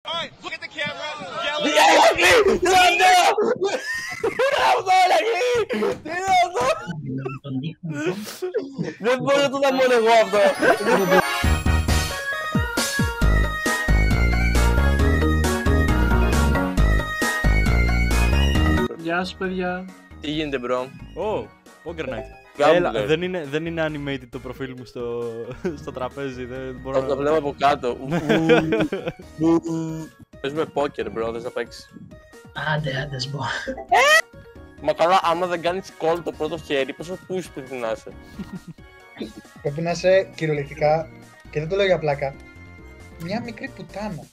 Δεν μπορώ να το δω μόνο εγώ αυτό. Γεια σου παιδιά. Τι γίνεται bro? Ω, Poker Night. Έλα, δεν είναι animated το προφίλ μου στο τραπέζι, δεν μπορώ να... Το βλέπω από κάτω. Παίζουμε poker bro, θες να παίξεις? Άντε σμπο. Μα καλά, άμα δεν κάνεις call το πρώτο χέρι, πόσο push πρέπει να είσαι? Πρέπει να είσαι κυριολεκτικά, και δεν το λέω για πλάκα, μια μικρή πουτάνα.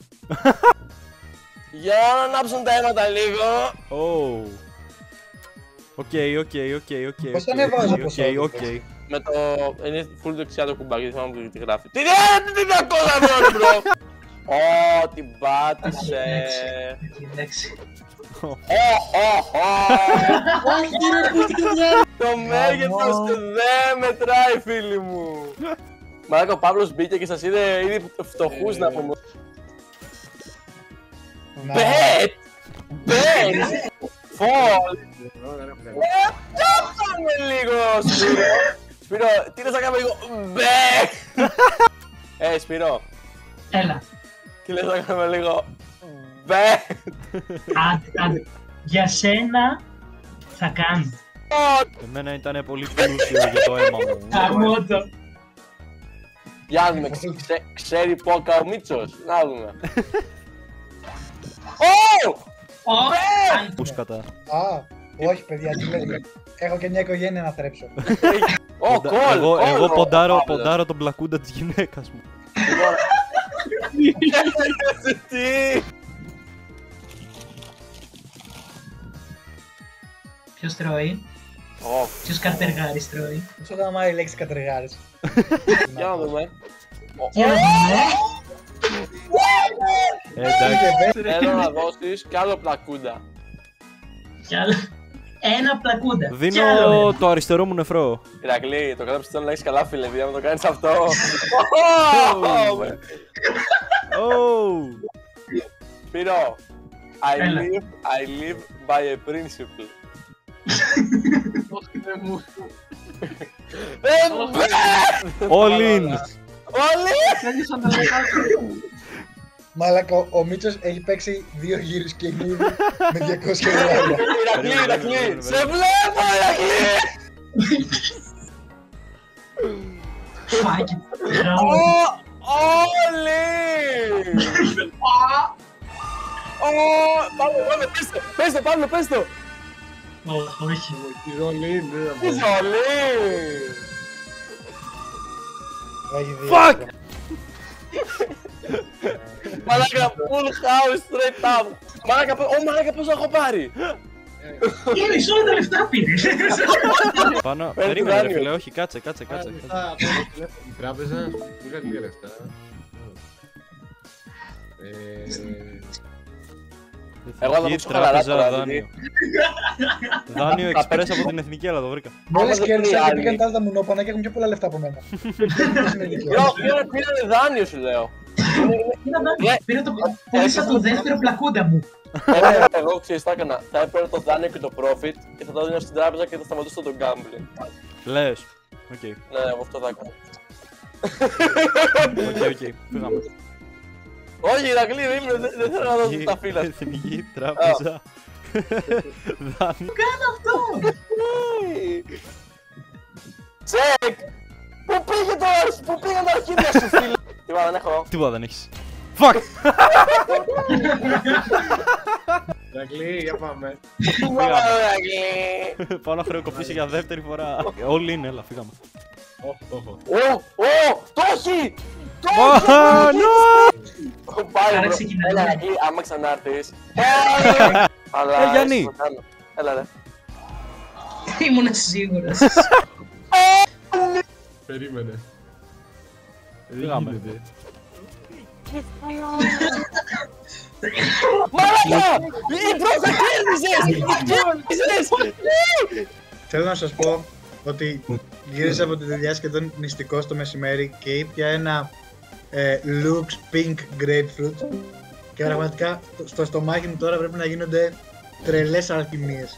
Για να ανάψουν τα αίματα λίγο. Οκ. Πώς ανεβάζω ποσό? Με το... είναι full δεξιά το κουμπάκι, δεν θυμάμαι τι γράφει. Τι 200 ευρώ bro! Ω, την πάτησε. Εντάξει. Το μέγεθος δεν μετράει φίλοι μου. Μαλάκα ο Παύλος μπήκε και σας είδε ήδη φτωχούς να πούμε. Bet! Fall! Πιάσαμε λίγο Σπύρο! Σπύρο, τι λες να κάνουμε λίγο Bet! Σπύρο! Έλα. Τι λες να κάνουμε λίγο Bet! Άντε. Για σένα θα κάνω. Εμένα ήταν πολύ πλούσιο για το αίμα μου. Αμότο. Για να δούμε, ξέρει πόκα ο Μίτσος, να δούμε. Πούσκατα. Α, όχι παιδιά, τι λέτε. Έχω και μια οικογένεια να θρέψω. Εγώ ποντάρω τον πλακούντα της γυναίκας μου. Τι! Ποιος τρώει? Ποιος κατεργάρης τρώει? Πόσο γαμάει η λέξη κατεργάρης? Για να δούμε. Εντάξει. Θέλω να δώσεις κι άλλο πλακούντα. Κι άλλο. Ένα πλακούντα. Δίνω το αριστερό μου νεφρό. Ηρακλή, το κάτω πιστόλ να έχεις καλά φίλε, διά να το κάνεις αυτό. Σπύρο, I live by a principle. All in. Μαλάκα, ο Μίτσος έχει παίξει 2 γύρους και είναι ήδη με 200 ευρώ. Ηρακλή, σε βλέπω Ηρακλή! Φάκι. Όλοι! Πες το, Παύλο, πες το! Όχι. Τι ζολή! Fuck! Μαλάκα, full house straight up! Μαλάκα, πόσο έχω πάρει! Είναι όλα τα λεφτά πήρες. Πάνω, περίμενε ρε φίλε, όχι, κάτσε. Η τράπεζα, είχα λίγα λεφτά. Εγώ θα δώσω χαλαρά τώρα, δάνειο. Δάνειο εξπρές από την Εθνική, αλλά το βρήκα. Μόλις κέρδισα και πήγαν τα άλλα μουνόπανα και έχουν πιο πολλά λεφτά από μένα. Πήρανε δάνειο σου λέω. Πήρα το δεύτερο πλακούντα μου. Εγώ ξέρεις τι θα έκανα, θα έπαιρνα το δάνειο και το profit και θα το έδινα στην τράπεζα και θα σταματήσω το gambling. Λες, οκ. Ναι, εγώ αυτό θα έκανα. Οκ, πήγαμε. Όχι Ηρακλή, δεν θέλω να δώσω τα φύλλα. Εθνική τράπεζα. Δάνειο. Κάνε αυτό! Τσεκ! Πού πήγε τα αρχίδια σου φίλε! Τίποτα δεν έχω. Τίποτα δεν έχεις. Fuck! Ηρακλή, για πάμε. Ηρακλή! Πάω να χρεοκοπήσω για δεύτερη φορά. Όλοι είναι, έλα, φύγαμε. Το έχω. Το έχει! Άρα ξεκινάμε. Έλα εκεί, άμα ξανάρθεις. Γιάννη! Έλα ρε. Ήμουν σίγουρος. Περίμενε. Φύγαμε. Μαλάκα! Πρώτα κέρδισες! Θέλω να σας πω ότι γύρισα από τη δουλειά σχεδόν νηστικός το μεσημέρι και ήπια ένα Lux Pink Grapefruit Και πραγματικά στο στομάχι μου τώρα πρέπει να γίνονται τρελές αλχημίες.